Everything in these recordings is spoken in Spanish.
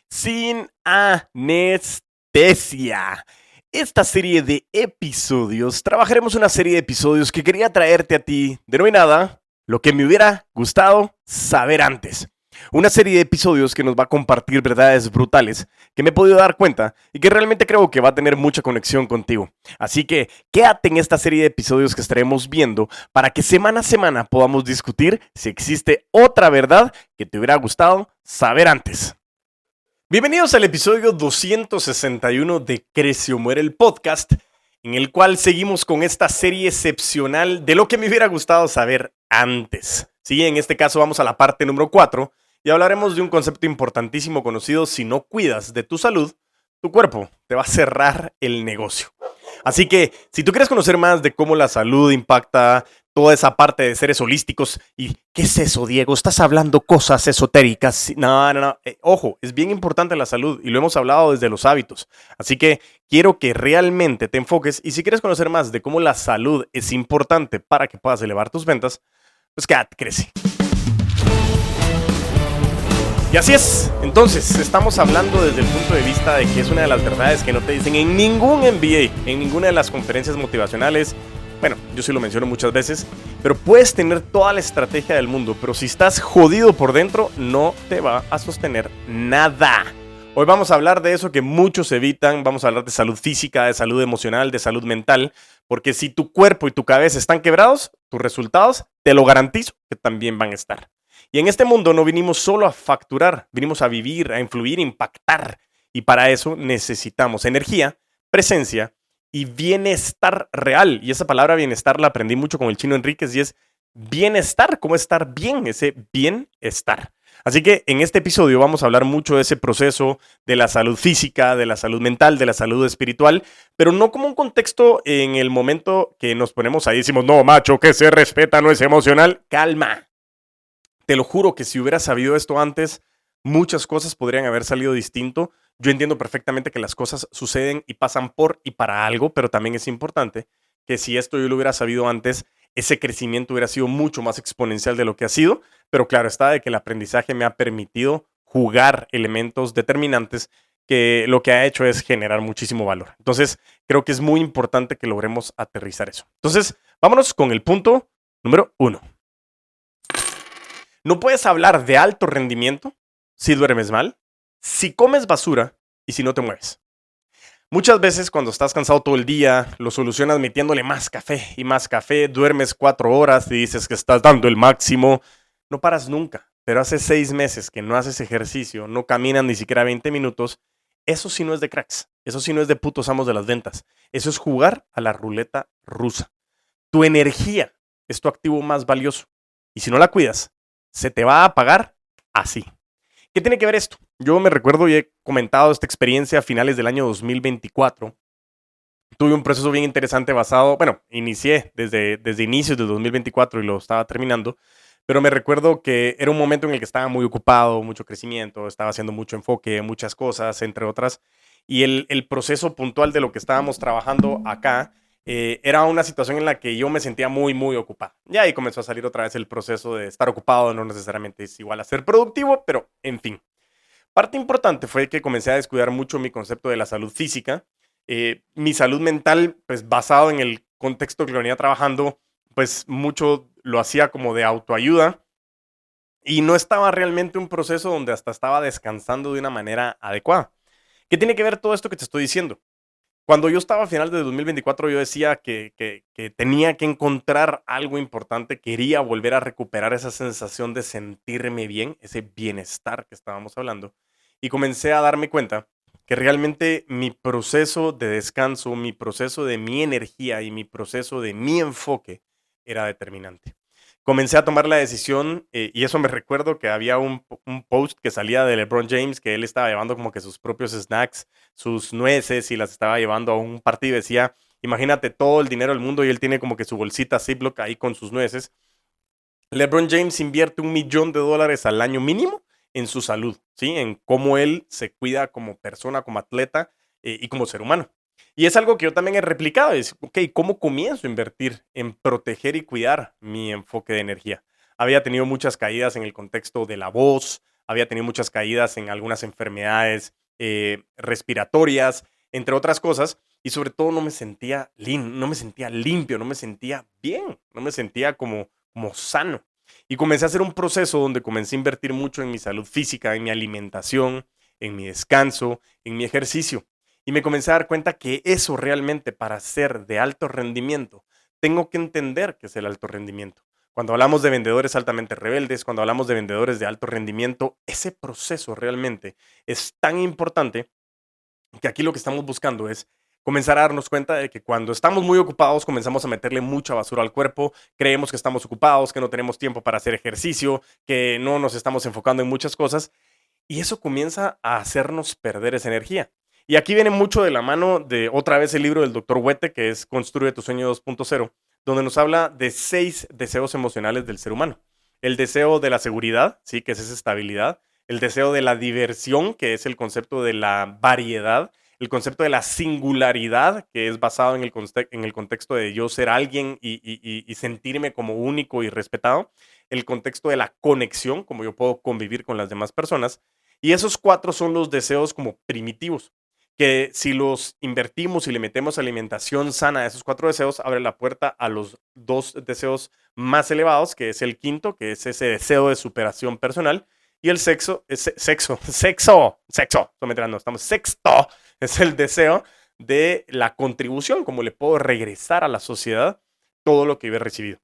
sin anestesia. Esta serie de episodios, trabajaremos una serie de episodios que quería traerte a ti, denominada Lo que me hubiera gustado saber antes. Una serie de episodios que nos va a compartir verdades brutales que me he podido dar cuenta y que realmente creo que va a tener mucha conexión contigo. Así que quédate en esta serie de episodios que estaremos viendo para que semana a semana podamos discutir si existe otra verdad que te hubiera gustado saber antes. Bienvenidos al episodio 261 de Crece o Muere el podcast, en el cual seguimos con esta serie excepcional de lo que me hubiera gustado saber antes. Sí, en este caso vamos a la parte número 4 y hablaremos de un concepto importantísimo conocido: si no cuidas de tu salud, tu cuerpo te va a cerrar el negocio. Así que, si tú quieres conocer más de cómo la salud impacta toda esa parte de seres holísticos, y ¿qué es eso, Diego? ¿Estás hablando cosas esotéricas? No. Ojo, es bien importante la salud y lo hemos hablado desde los hábitos. Así que quiero que realmente te enfoques, y si quieres conocer más de cómo la salud es importante para que puedas elevar tus ventas, pues quédate, crece. Y así es, entonces estamos hablando desde el punto de vista de que es una de las verdades que no te dicen en ningún MBA, en ninguna de las conferencias motivacionales. Bueno, yo sí lo menciono muchas veces, pero puedes tener toda la estrategia del mundo, pero si estás jodido por dentro, no te va a sostener nada. Hoy vamos a hablar de eso que muchos evitan. Vamos a hablar de salud física, de salud emocional, de salud mental, porque si tu cuerpo y tu cabeza están quebrados, tus resultados, te lo garantizo que también van a estar. Y en este mundo no vinimos solo a facturar, vinimos a vivir, a influir, a impactar. Y para eso necesitamos energía, presencia y bienestar real. Y esa palabra bienestar la aprendí mucho con el Chino Enríquez, y es bienestar, como estar bien, ese bienestar. Así que en este episodio vamos a hablar mucho de ese proceso de la salud física, de la salud mental, de la salud espiritual, pero no como un contexto en el momento que nos ponemos ahí y decimos: no, macho, que se respeta, no es emocional. Calma. Te lo juro que si hubiera sabido esto antes, muchas cosas podrían haber salido distinto. Yo entiendo perfectamente que las cosas suceden y pasan por y para algo, pero también es importante que si esto yo lo hubiera sabido antes, ese crecimiento hubiera sido mucho más exponencial de lo que ha sido. Pero claro está de que el aprendizaje me ha permitido jugar elementos determinantes que lo que ha hecho es generar muchísimo valor. Entonces, creo que es muy importante que logremos aterrizar eso. Entonces, vámonos con el punto número 1. No puedes hablar de alto rendimiento si duermes mal, si comes basura y si no te mueves. Muchas veces cuando estás cansado todo el día, lo solucionas metiéndole más café y más café, duermes 4 horas y dices que estás dando el máximo. No paras nunca, pero hace 6 meses que no haces ejercicio, no caminas ni siquiera 20 minutos. Eso sí no es de cracks, eso sí no es de putos amos de las ventas. Eso es jugar a la ruleta rusa. Tu energía es tu activo más valioso, y si no la cuidas, se te va a apagar así. ¿Qué tiene que ver esto? Yo me recuerdo y he comentado esta experiencia a finales del año 2024. Tuve un proceso bien interesante basado, bueno, inicié desde inicios de 2024 y lo estaba terminando, pero me recuerdo que era un momento en el que estaba muy ocupado, mucho crecimiento, estaba haciendo mucho enfoque, muchas cosas, entre otras, y el proceso puntual de lo que estábamos trabajando acá era una situación en la que yo me sentía muy, muy ocupado. Y ahí comenzó a salir otra vez el proceso de estar ocupado, no necesariamente es igual a ser productivo, pero en fin. Parte importante fue que comencé a descuidar mucho mi concepto de la salud física. Mi salud mental, pues basado en el contexto que lo venía trabajando, pues mucho lo hacía como de autoayuda, y no estaba realmente un proceso donde hasta estaba descansando de una manera adecuada. ¿Qué tiene que ver todo esto que te estoy diciendo? Cuando yo estaba a final de 2024, yo decía que tenía que encontrar algo importante, quería volver a recuperar esa sensación de sentirme bien, ese bienestar que estábamos hablando, y comencé a darme cuenta que realmente mi proceso de descanso, mi proceso de mi energía y mi proceso de mi enfoque era determinante. Comencé a tomar la decisión, y eso me recuerdo que había un post que salía de LeBron James, que él estaba llevando como que sus propios snacks, sus nueces, y las estaba llevando a un partido, y decía: imagínate todo el dinero del mundo y él tiene como que su bolsita Ziploc ahí con sus nueces. LeBron James invierte $1,000,000 al año mínimo en su salud, ¿sí? En cómo él se cuida como persona, como atleta, y como ser humano. Y es algo que yo también he replicado. Es, ok, ¿cómo comienzo a invertir en proteger y cuidar mi enfoque de energía? Había tenido muchas caídas en el contexto de la voz, había tenido muchas caídas en algunas enfermedades respiratorias, entre otras cosas, y sobre todo no me sentía no me sentía limpio, no me sentía bien, no me sentía como sano. Y comencé a hacer un proceso donde comencé a invertir mucho en mi salud física, en mi alimentación, en mi descanso, en mi ejercicio. Y me comencé a dar cuenta que eso realmente para ser de alto rendimiento, tengo que entender qué es el alto rendimiento. Cuando hablamos de vendedores altamente rebeldes, cuando hablamos de vendedores de alto rendimiento, ese proceso realmente es tan importante que aquí lo que estamos buscando es comenzar a darnos cuenta de que cuando estamos muy ocupados comenzamos a meterle mucha basura al cuerpo, creemos que estamos ocupados, que no tenemos tiempo para hacer ejercicio, que no nos estamos enfocando en muchas cosas y eso comienza a hacernos perder esa energía. Y aquí viene mucho de la mano de otra vez el libro del doctor Huete, que es Construye tu sueño 2.0, donde nos habla de 6 deseos emocionales del ser humano. El deseo de la seguridad, sí, que es esa estabilidad. El deseo de la diversión, que es el concepto de la variedad. El concepto de la singularidad, que es basado en el contexto de yo ser alguien y sentirme como único y respetado. El contexto de la conexión, como yo puedo convivir con las demás personas. Y esos 4 son los deseos como primitivos, que si los invertimos y le metemos alimentación sana a esos 4 deseos, abre la puerta a los 2 deseos más elevados, que es el quinto, que es ese deseo de superación personal, y el sexto, estoy metiendo, estamos sexto, es el deseo de la contribución, como le puedo regresar a la sociedad todo lo que yo he recibido.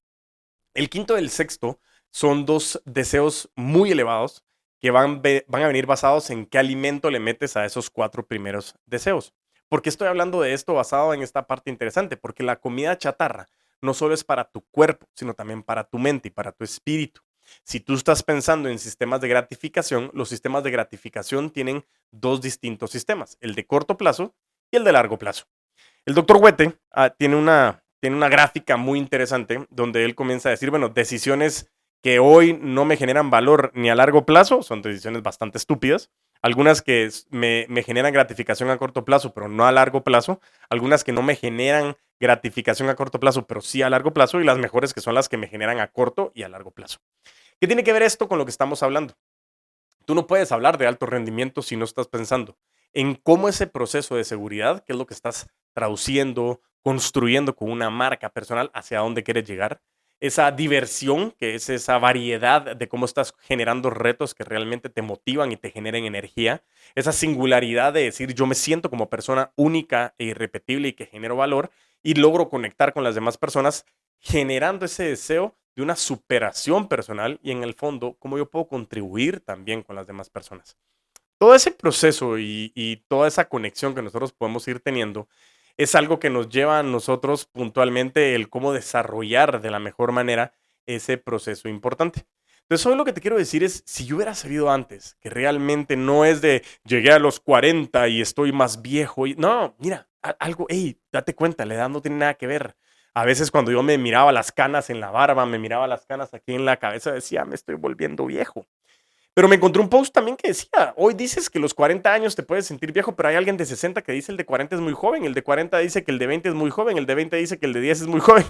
El quinto y el sexto son 2 deseos muy elevados que van a venir basados en qué alimento le metes a esos 4 primeros deseos. ¿Por qué estoy hablando de esto basado en esta parte interesante? Porque la comida chatarra no solo es para tu cuerpo, sino también para tu mente y para tu espíritu. Si tú estás pensando en sistemas de gratificación, los sistemas de gratificación tienen 2 distintos sistemas, el de corto plazo y el de largo plazo. El doctor Huete tiene una gráfica muy interesante donde él comienza a decir, bueno, decisiones que hoy no me generan valor ni a largo plazo, son decisiones bastante estúpidas, algunas que me generan gratificación a corto plazo, pero no a largo plazo, algunas que no me generan gratificación a corto plazo, pero sí a largo plazo, y las mejores que son las que me generan a corto y a largo plazo. ¿Qué tiene que ver esto con lo que estamos hablando? Tú no puedes hablar de alto rendimiento si no estás pensando en cómo ese proceso de seguridad, que es lo que estás traduciendo, construyendo con una marca personal hacia dónde quieres llegar, esa diversión, que es esa variedad de cómo estás generando retos que realmente te motivan y te generen energía, esa singularidad de decir yo me siento como persona única e irrepetible y que genero valor y logro conectar con las demás personas generando ese deseo de una superación personal y en el fondo, cómo yo puedo contribuir también con las demás personas. Todo ese proceso y toda esa conexión que nosotros podemos ir teniendo es algo que nos lleva a nosotros puntualmente el cómo desarrollar de la mejor manera ese proceso importante. Entonces, hoy lo que te quiero decir es, si yo hubiera sabido antes, que realmente no es de llegué a los 40 y estoy más viejo. No, mira, algo, hey, date cuenta, la edad no tiene nada que ver. A veces cuando yo me miraba las canas en la barba, me miraba las canas aquí en la cabeza, decía, me estoy volviendo viejo. Pero me encontré un post también que decía, hoy dices que los 40 años te puedes sentir viejo, pero hay alguien de 60 que dice el de 40 es muy joven, el de 40 dice que el de 20 es muy joven, el de 20 dice que el de 10 es muy joven.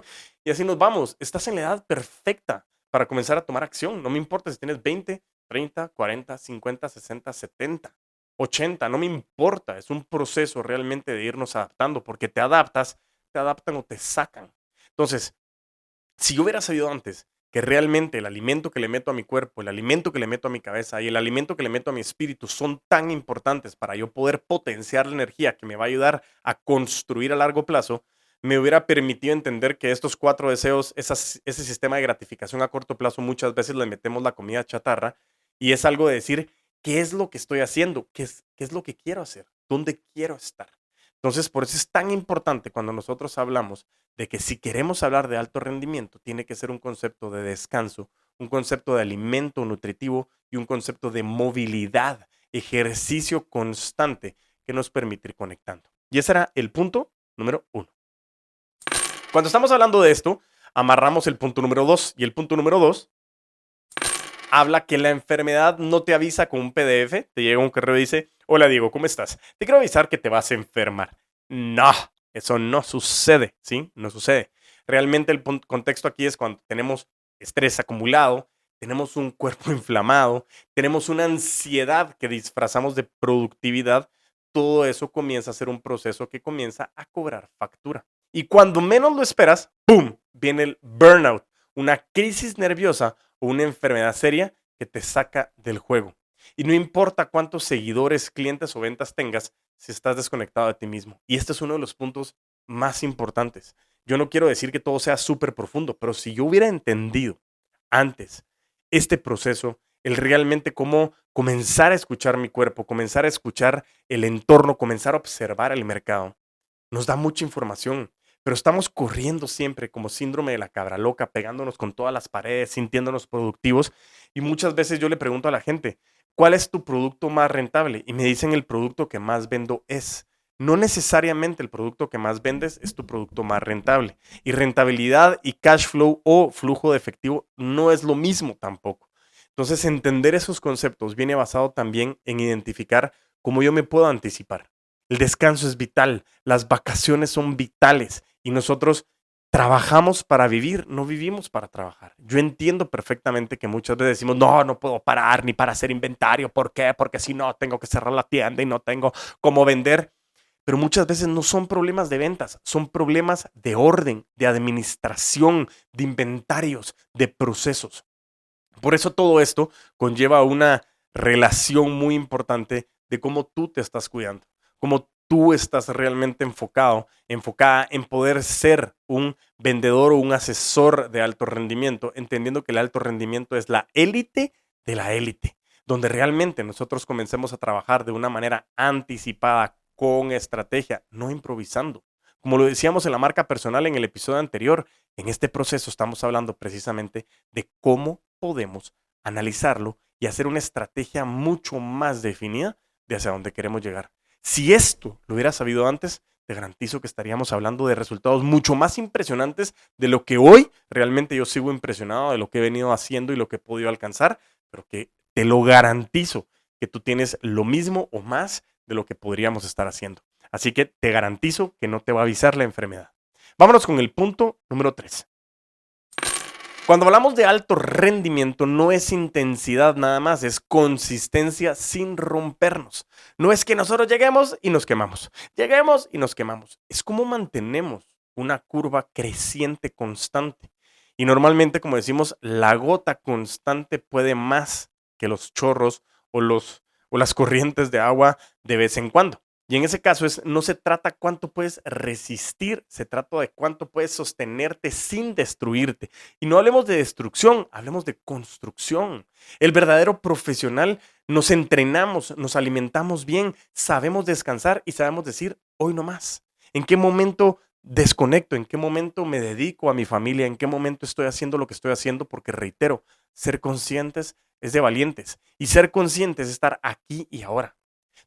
Y así nos vamos. Estás en la edad perfecta para comenzar a tomar acción. No me importa si tienes 20, 30, 40, 50, 60, 70, 80, no me importa. Es un proceso realmente de irnos adaptando, porque te adaptas, te adaptan o te sacan. Entonces, si yo hubiera sabido antes que realmente el alimento que le meto a mi cuerpo, el alimento que le meto a mi cabeza y el alimento que le meto a mi espíritu son tan importantes para yo poder potenciar la energía que me va a ayudar a construir a largo plazo, me hubiera permitido entender que estos 4 deseos, ese sistema de gratificación a corto plazo, muchas veces le metemos la comida chatarra y es algo de decir, ¿qué es lo que estoy haciendo? ¿Qué es lo que quiero hacer? ¿Dónde quiero estar? Entonces, por eso es tan importante cuando nosotros hablamos de que si queremos hablar de alto rendimiento, tiene que ser un concepto de descanso, un concepto de alimento nutritivo y un concepto de movilidad, ejercicio constante que nos permite ir conectando. Y ese era el punto número 1. Cuando estamos hablando de esto, amarramos el punto número 2. Y el punto número 2 habla que la enfermedad no te avisa con un PDF, te llega un correo y dice, hola Diego, ¿cómo estás? Te quiero avisar que te vas a enfermar. No, eso no sucede, ¿sí? No sucede. Realmente el contexto aquí es cuando tenemos estrés acumulado, tenemos un cuerpo inflamado, tenemos una ansiedad que disfrazamos de productividad, todo eso comienza a ser un proceso que comienza a cobrar factura. Y cuando menos lo esperas, ¡pum!, viene el burnout, una crisis nerviosa o una enfermedad seria que te saca del juego. Y no importa cuántos seguidores, clientes o ventas tengas, si estás desconectado de ti mismo. Y este es uno de los puntos más importantes. Yo no quiero decir que todo sea súper profundo, pero si yo hubiera entendido antes este proceso, el realmente cómo comenzar a escuchar mi cuerpo, comenzar a escuchar el entorno, comenzar a observar el mercado, nos da mucha información, pero estamos corriendo siempre como síndrome de la cabra loca, pegándonos con todas las paredes, sintiéndonos productivos. Y muchas veces yo le pregunto a la gente, ¿cuál es tu producto más rentable? Y me dicen el producto que más vendo es. No necesariamente el producto que más vendes es tu producto más rentable. Y rentabilidad y cash flow o flujo de efectivo no es lo mismo tampoco. Entonces, entender esos conceptos viene basado también en identificar cómo yo me puedo anticipar. El descanso es vital, las vacaciones son vitales y nosotros trabajamos para vivir, no vivimos para trabajar. Yo entiendo perfectamente que muchas veces decimos, no, no puedo parar ni para hacer inventario. ¿Por qué? Porque si no, tengo que cerrar la tienda y no tengo cómo vender. Pero muchas veces no son problemas de ventas, son problemas de orden, de administración, de inventarios, de procesos. Por eso todo esto conlleva una relación muy importante de cómo tú te estás cuidando, cómo tú estás realmente enfocado, enfocada en poder ser un vendedor o un asesor de alto rendimiento, entendiendo que el alto rendimiento es la élite de la élite, donde realmente nosotros comencemos a trabajar de una manera anticipada, con estrategia, no improvisando. Como lo decíamos en la marca personal en el episodio anterior, en este proceso estamos hablando precisamente de cómo podemos analizarlo y hacer una estrategia mucho más definida de hacia dónde queremos llegar. Si esto lo hubiera sabido antes, te garantizo que estaríamos hablando de resultados mucho más impresionantes de lo que hoy realmente yo sigo impresionado de lo que he venido haciendo y lo que he podido alcanzar, pero que te lo garantizo que tú tienes lo mismo o más de lo que podríamos estar haciendo. Así que te garantizo que no te va a avisar la enfermedad. Vámonos con el punto número 3. Cuando hablamos de alto rendimiento, no es intensidad nada más, es consistencia sin rompernos. No es que nosotros lleguemos y nos quemamos, lleguemos y nos quemamos. Es como mantenemos una curva creciente constante. Y normalmente, como decimos, la gota constante puede más que los chorros o las corrientes de agua de vez en cuando. Y en ese caso no se trata cuánto puedes resistir, se trata de cuánto puedes sostenerte sin destruirte. Y no hablemos de destrucción, hablemos de construcción. El verdadero profesional nos entrenamos, nos alimentamos bien, sabemos descansar y sabemos decir hoy no más. ¿En qué momento desconecto? ¿En qué momento me dedico a mi familia? ¿En qué momento estoy haciendo lo que estoy haciendo? Porque reitero, ser conscientes es de valientes y ser conscientes es estar aquí y ahora.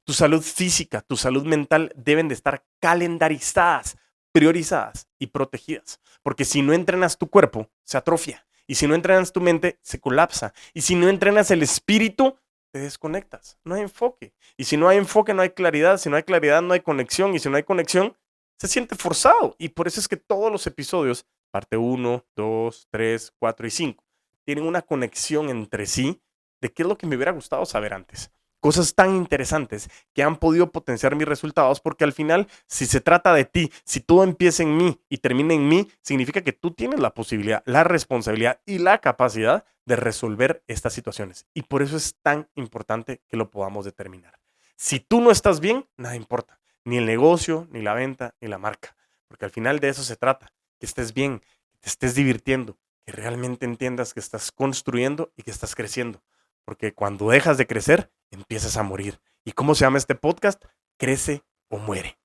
Tu salud física, tu salud mental deben de estar calendarizadas, priorizadas y protegidas. Porque si no entrenas tu cuerpo, se atrofia. Y si no entrenas tu mente, se colapsa. Y si no entrenas el espíritu, te desconectas. No hay enfoque. Y si no hay enfoque, no hay claridad. Si no hay claridad, no hay conexión. Y si no hay conexión, se siente forzado. Y por eso es que todos los episodios, parte 1, 2, 3, 4 y 5, tienen una conexión entre sí de qué es lo que me hubiera gustado saber antes. Cosas tan interesantes que han podido potenciar mis resultados porque al final, si se trata de ti, si todo empieza en mí y termina en mí, significa que tú tienes la posibilidad, la responsabilidad y la capacidad de resolver estas situaciones. Y por eso es tan importante que lo podamos determinar. Si tú no estás bien, nada importa. Ni el negocio, ni la venta, ni la marca. Porque al final de eso se trata. Que estés bien, que te estés divirtiendo, que realmente entiendas que estás construyendo y que estás creciendo. Porque cuando dejas de crecer, empiezas a morir. ¿Y cómo se llama este podcast? Crece o muere.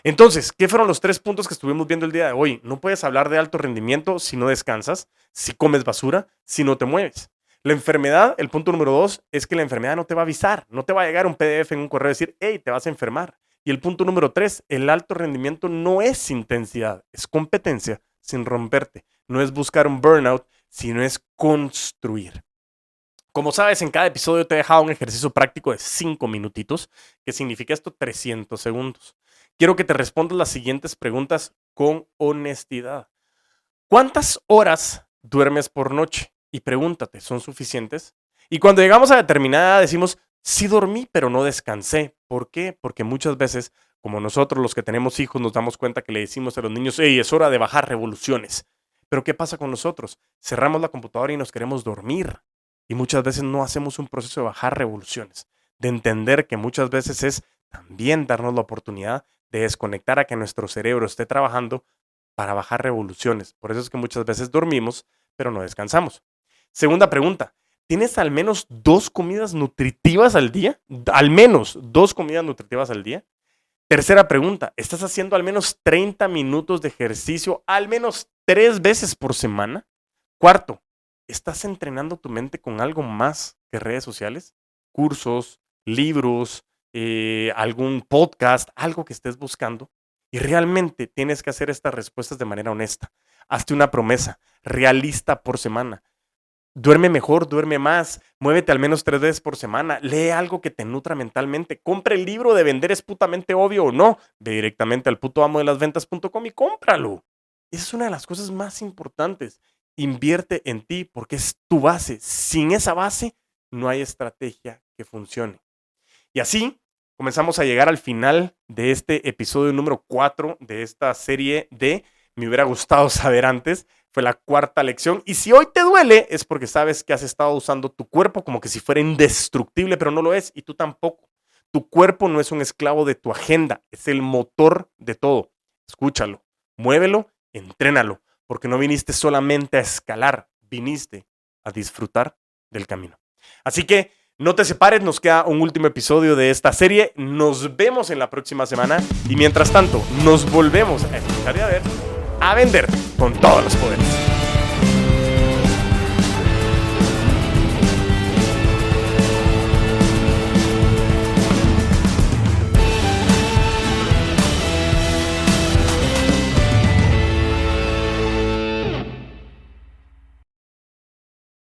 Entonces, ¿qué fueron los 3 puntos que estuvimos viendo el día de hoy? No puedes hablar de alto rendimiento si no descansas, si comes basura, si no te mueves. La enfermedad, el punto número 2, es que la enfermedad no te va a avisar, no te va a llegar un PDF en un correo y decir, hey, te vas a enfermar. Y el punto número 3, el alto rendimiento no es intensidad, es competencia sin romperte. No es buscar un burnout, sino es construir. Como sabes, en cada episodio te he dejado un ejercicio práctico de 5 minutitos, que significa esto 300 segundos. Quiero que te respondas las siguientes preguntas con honestidad. ¿Cuántas horas duermes por noche? y pregúntate, ¿son suficientes? Y cuando llegamos a determinada edad decimos, sí dormí, pero no descansé. ¿Por qué? Porque muchas veces, como nosotros los que tenemos hijos, nos damos cuenta que le decimos a los niños, hey, es hora de bajar revoluciones. Pero ¿qué pasa con nosotros? Cerramos la computadora y nos queremos dormir. Y muchas veces no hacemos un proceso de bajar revoluciones, de entender que muchas veces es también darnos la oportunidad de desconectar a que nuestro cerebro esté trabajando para bajar revoluciones. Por eso es que muchas veces dormimos, pero no descansamos. Segunda pregunta, ¿tienes al menos 2 comidas nutritivas al día? Al menos 2 comidas nutritivas al día. Tercera pregunta, ¿estás haciendo al menos 30 minutos de ejercicio al menos 3 veces por semana? Cuarto, ¿estás entrenando tu mente con algo más que redes sociales? Cursos, libros, algún podcast, algo que estés buscando. Y realmente tienes que hacer estas respuestas de manera honesta. Hazte una promesa realista por semana. Duerme mejor, duerme más, muévete al menos 3 veces por semana, lee algo que te nutra mentalmente, compra el libro de Vender es putamente obvio o no, ve directamente al putoamodelasventas.com y cómpralo. Esa es una de las cosas más importantes. Invierte en ti porque es tu base. Sin esa base no hay estrategia que funcione. Y así comenzamos a llegar al final de este episodio número 4 de esta serie de Me hubiera gustado saber antes. Fue la 4ª lección. Y si hoy te duele, es porque sabes que has estado usando tu cuerpo como que si fuera indestructible, pero no lo es. Y tú tampoco. Tu cuerpo no es un esclavo de tu agenda. Es el motor de todo. Escúchalo, muévelo, entrénalo. Porque no viniste solamente a escalar, viniste a disfrutar del camino. Así que no te separes, nos queda un último episodio de esta serie. Nos vemos en la próxima semana. Y mientras tanto, nos volvemos a escuchar y a ver, a vender con todos los poderes.